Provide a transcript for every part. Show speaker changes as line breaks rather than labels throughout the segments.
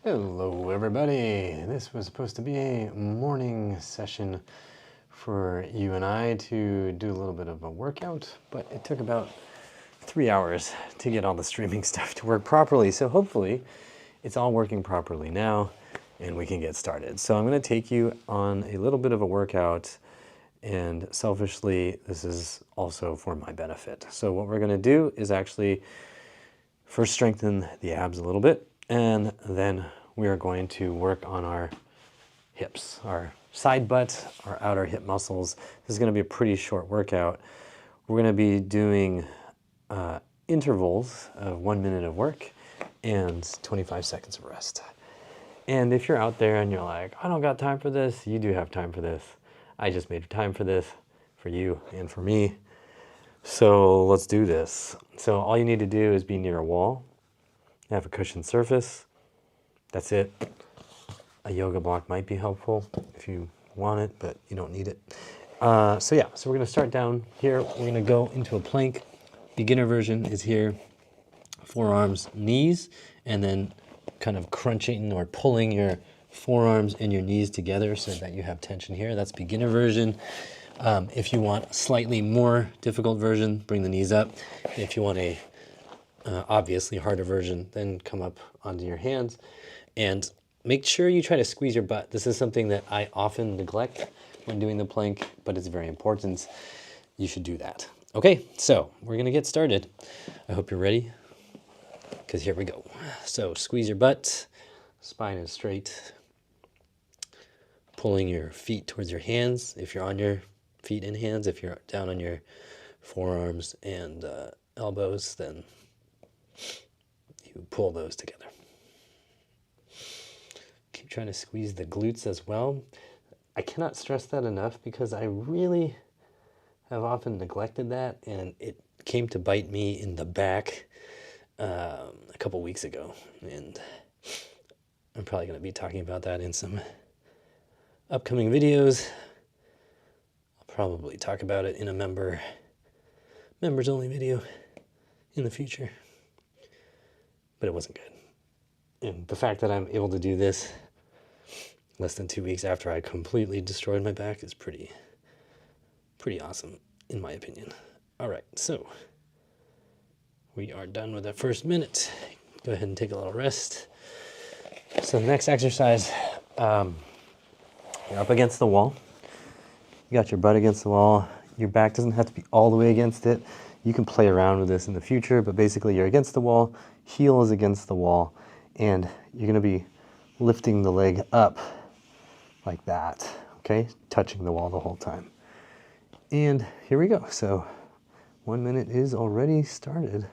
Hello everybody. This was supposed to be a morning session for you and I to do a little bit of a workout, but it took about 3 hours to get all the streaming stuff to work properly. So hopefully it's all working properly now and we can get started. So I'm going to take you on a little bit of a workout, and selfishly this is also for my benefit. So what we're going to do is actually first strengthen the abs a little bit, and then we are going to work on our hips, our side butt, our outer hip muscles. This is going to be a pretty short workout. We're going to be doing intervals of 1 minute of work and 25 seconds of rest. And if you're out there and you're like, I don't got time for this, you do have time for this. I just made time for this, for you and for me. So let's do this. So all you need to do is be near a wall, have a cushioned surface. That's it. A yoga block might be helpful if you want it, but you don't need it. So we're going to start down here. We're going to go into a plank. Beginner version is here. Forearms, knees, and then kind of crunching or pulling your forearms and your knees together so that you have tension here. That's beginner version. If you want a slightly more difficult version, bring the knees up. If you want a obviously harder version, then come up onto your hands and make sure you try to squeeze your butt. This is something that I often neglect when doing the plank, but it's very important. You should do that. Okay, so we're gonna get started. I hope you're ready, because here we go. So squeeze your butt, spine is straight, pulling your feet towards your hands. If you're on your feet and hands, if you're down on your forearms and elbows, then you pull those together. Keep trying to squeeze the glutes as well. I cannot stress that enough because I really have often neglected that, and it came to bite me in the back a couple weeks ago, and I'm probably going to be talking about that in some upcoming videos. I'll probably talk about it in a members only video in the future, but it wasn't good. And the fact that I'm able to do this less than 2 weeks after I completely destroyed my back is pretty awesome, in my opinion. All right, so we are done with that first minute. Go ahead and take a little rest. So the next exercise, you're up against the wall. You got your butt against the wall. Your back doesn't have to be all the way against it. You can play around with this in the future, but basically you're against the wall, heel is against the wall, and you're going to be lifting the leg up like that, okay? Touching the wall the whole time. And here we go. So 1 minute is already started.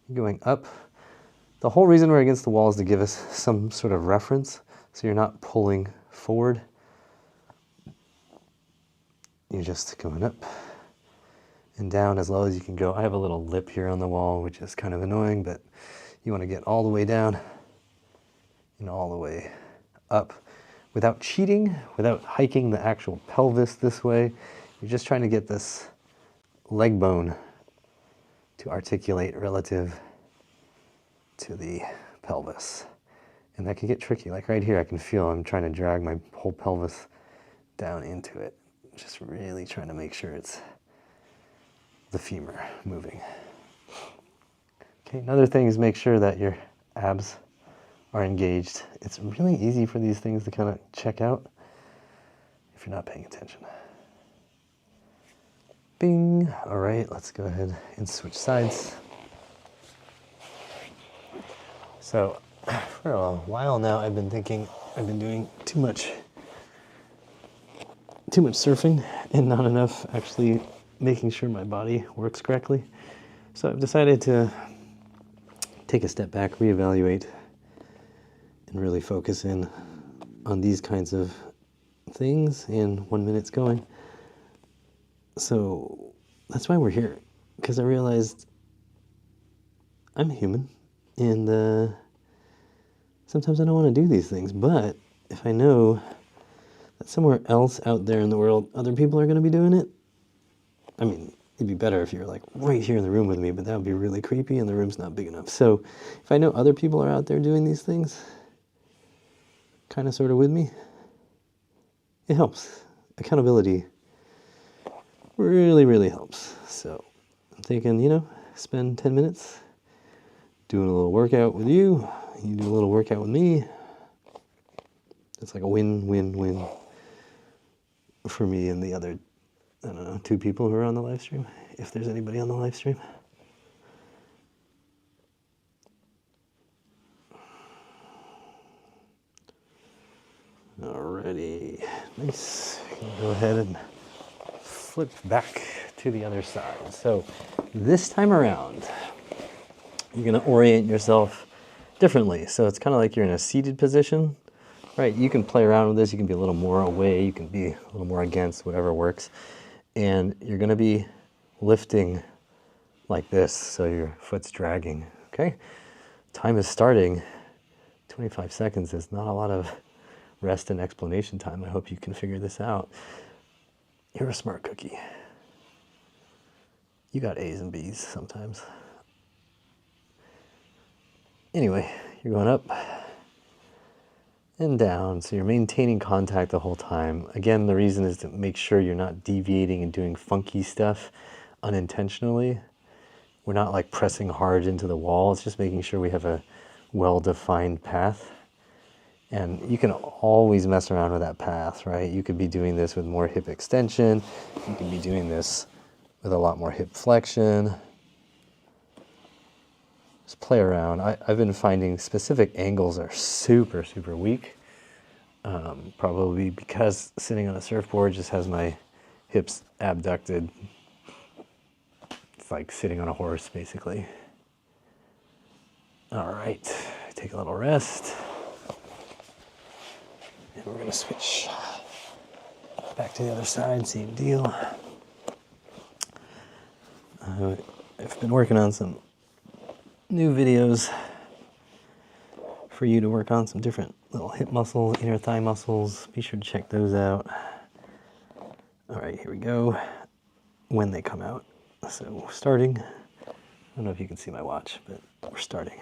You're going up. The whole reason we're against the wall is to give us some sort of reference, so you're not pulling forward. You're just going up and down as low as you can go. I have a little lip here on the wall, which is kind of annoying, but you want to get all the way down and all the way up without cheating, without hiking the actual pelvis this way. You're just trying to get this leg bone to articulate relative to the pelvis. And that can get tricky. Like right here, I can feel I'm trying to drag my whole pelvis down into it. Just really trying to make sure it's the femur moving. Okay, another thing is make sure that your abs are engaged. It's really easy for these things to kind of check out if you're not paying attention. Bing. All right, let's go ahead and switch sides. So for a while now, I've been thinking I've been doing too much surfing and not enough actually making sure my body works correctly. So I've decided to take a step back, reevaluate, and really focus in on these kinds of things, and 1 minute's going. So that's why we're here, because I realized I'm human, and sometimes I don't want to do these things, but if I know that somewhere else out there in the world, other people are going to be doing it, I mean, it'd be better if you're like right here in the room with me, but that would be really creepy and the room's not big enough. So if I know other people are out there doing these things, kind of sort of with me, it helps. Accountability really, really helps. So I'm thinking, you know, spend 10 minutes doing a little workout with you. You do a little workout with me. It's like a win-win-win for me and the other, I don't know, 2 people who are on the live stream, if there's anybody on the live stream. Alrighty, nice. Go ahead and flip back to the other side. So this time around, you're going to orient yourself differently. So it's kind of like you're in a seated position, right? You can play around with this. You can be a little more away. You can be a little more against, whatever works. And you're going to be lifting like this, so your foot's dragging, okay? Time is starting. 25 seconds is not a lot of rest and explanation time. I hope you can figure this out. You're a smart cookie. You got A's and B's sometimes. Anyway, you're going up and down, so you're maintaining contact the whole time. Again, the reason is to make sure you're not deviating and doing funky stuff unintentionally. We're not like pressing hard into the wall. It's just making sure we have a well-defined path. And you can always mess around with that path, right? You could be doing this with more hip extension. You could be doing this with a lot more hip flexion. Just play around. I've been finding specific angles are super, super weak. Probably because sitting on a surfboard just has my hips abducted. It's like sitting on a horse, basically. All right, take a little rest. And we're gonna switch back to the other side, same deal. I've been working on some new videos for you to work on, some different little hip muscles, inner thigh muscles. Be sure to check those out. All right, here we go. When they come out. So starting, I don't know if you can see my watch, but we're starting.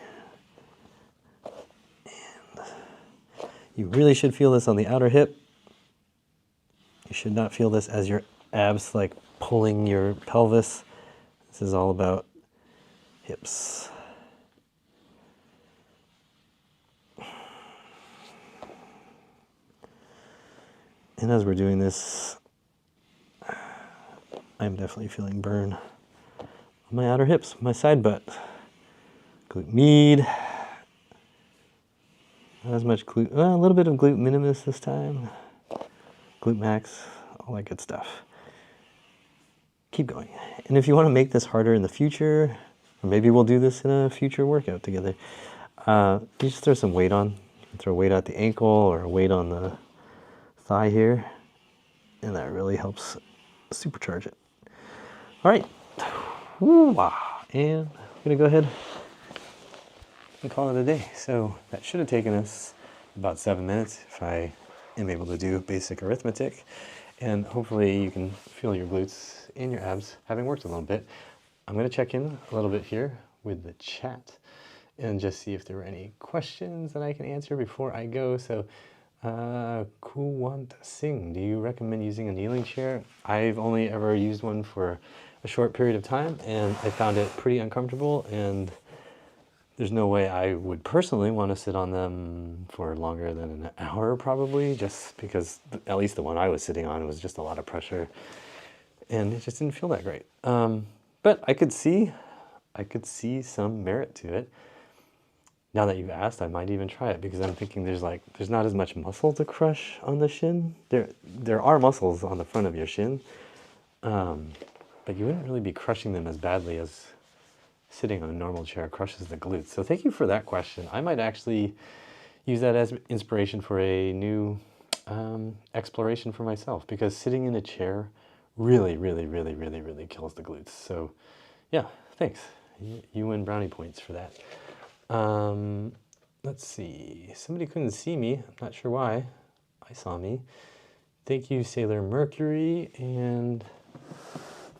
And you really should feel this on the outer hip. You should not feel this as your abs like pulling your pelvis. This is all about hips. And as we're doing this, I'm definitely feeling burn on my outer hips, my side butt. Glute med. Not as much glute, a little bit of glute minimus this time. Glute max, all that good stuff. Keep going. And if you want to make this harder in the future, or maybe we'll do this in a future workout together, you just throw some weight on. You can throw weight at the ankle or weight on the thigh here, and that really helps supercharge it. All right. Woo-wah. And I'm going to go ahead and call it a day. So that should have taken us about 7 minutes if I am able to do basic arithmetic. And hopefully you can feel your glutes and your abs having worked a little bit. I'm going to check in a little bit here with the chat and just see if there were any questions that I can answer before I go. So, Kuwant Singh, do you recommend using a kneeling chair? I've only ever used one for a short period of time, and I found it pretty uncomfortable, and there's no way I would personally want to sit on them for longer than an hour, probably, just because at least the one I was sitting on was just a lot of pressure, and it just didn't feel that great. But I could see some merit to it. Now that you've asked, I might even try it, because I'm thinking there's not as much muscle to crush on the shin. There are muscles on the front of your shin, but you wouldn't really be crushing them as badly as sitting on a normal chair crushes the glutes. So thank you for that question. I might actually use that as inspiration for a new exploration for myself, because sitting in a chair really, really, really, really, really kills the glutes. So yeah, thanks. You win brownie points for that. Let's see. Somebody couldn't see me. I'm not sure why. I saw me. Thank you, Sailor Mercury, and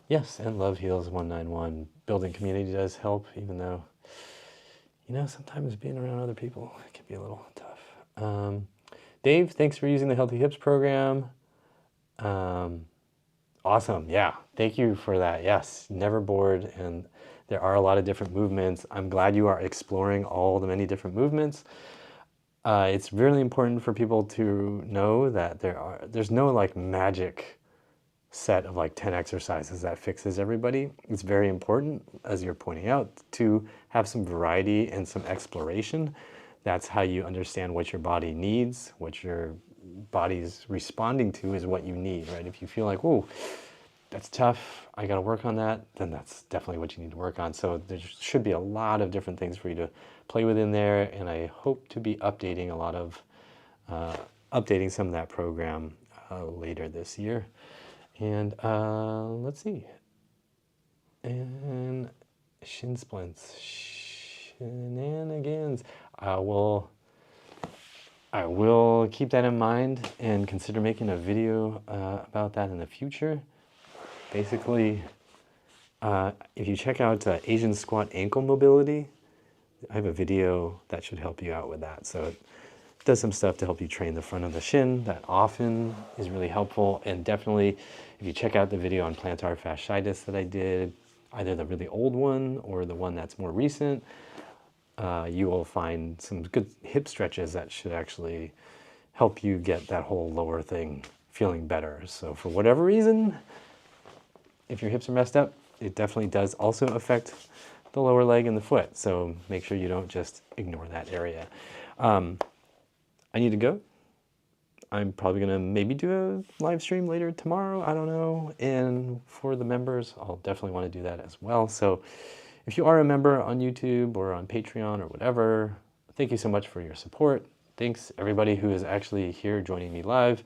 yes, and Love Heals 191. Building community does help, even though, you know, sometimes being around other people can be a little tough. Dave, thanks for using the Healthy Hips program. Awesome. Yeah. Thank you for that. Yes. Never bored. And there are a lot of different movements. I'm glad you are exploring all the many different movements. It's really important for people to know that there's no like magic set of like 10 exercises that fixes everybody. It's very important, as you're pointing out, to have some variety and some exploration. That's how you understand what your body needs, what your body's responding to is what you need, right? If you feel like, whoa, that's tough, I got to work on that, then that's definitely what you need to work on. So there should be a lot of different things for you to play with in there, and I hope to be updating updating some of that program later this year. And let's see. And shin splints, shenanigans. I will keep that in mind and consider making a video about that in the future. Basically, if you check out Asian squat ankle mobility, I have a video that should help you out with that. So it does some stuff to help you train the front of the shin. That often is really helpful. And definitely, if you check out the video on plantar fasciitis that I did, either the really old one or the one that's more recent, you will find some good hip stretches that should actually help you get that whole lower thing feeling better. So for whatever reason, if your hips are messed up, it definitely does also affect the lower leg and the foot. So make sure you don't just ignore that area. I need to go. I'm probably gonna maybe do a live stream later tomorrow, I don't know. And for the members, I'll definitely wanna do that as well. So if you are a member on YouTube or on Patreon or whatever, thank you so much for your support. Thanks everybody who is actually here joining me live.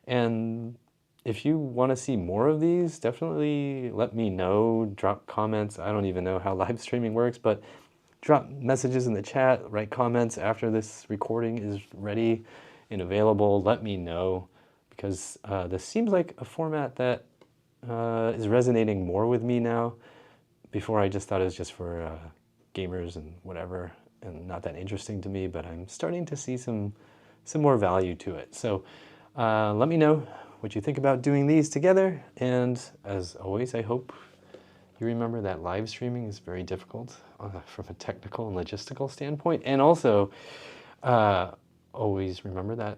And if you wanna see more of these, definitely let me know, drop comments. I don't even know how live streaming works, but drop messages in the chat, write comments after this recording is ready and available. Let me know, because this seems like a format that is resonating more with me now. Before I just thought it was just for gamers and whatever, and not that interesting to me, but I'm starting to see some more value to it. So let me know what you think about doing these together. And as always, I hope you remember that live streaming is very difficult from a technical and logistical standpoint. And also, always remember that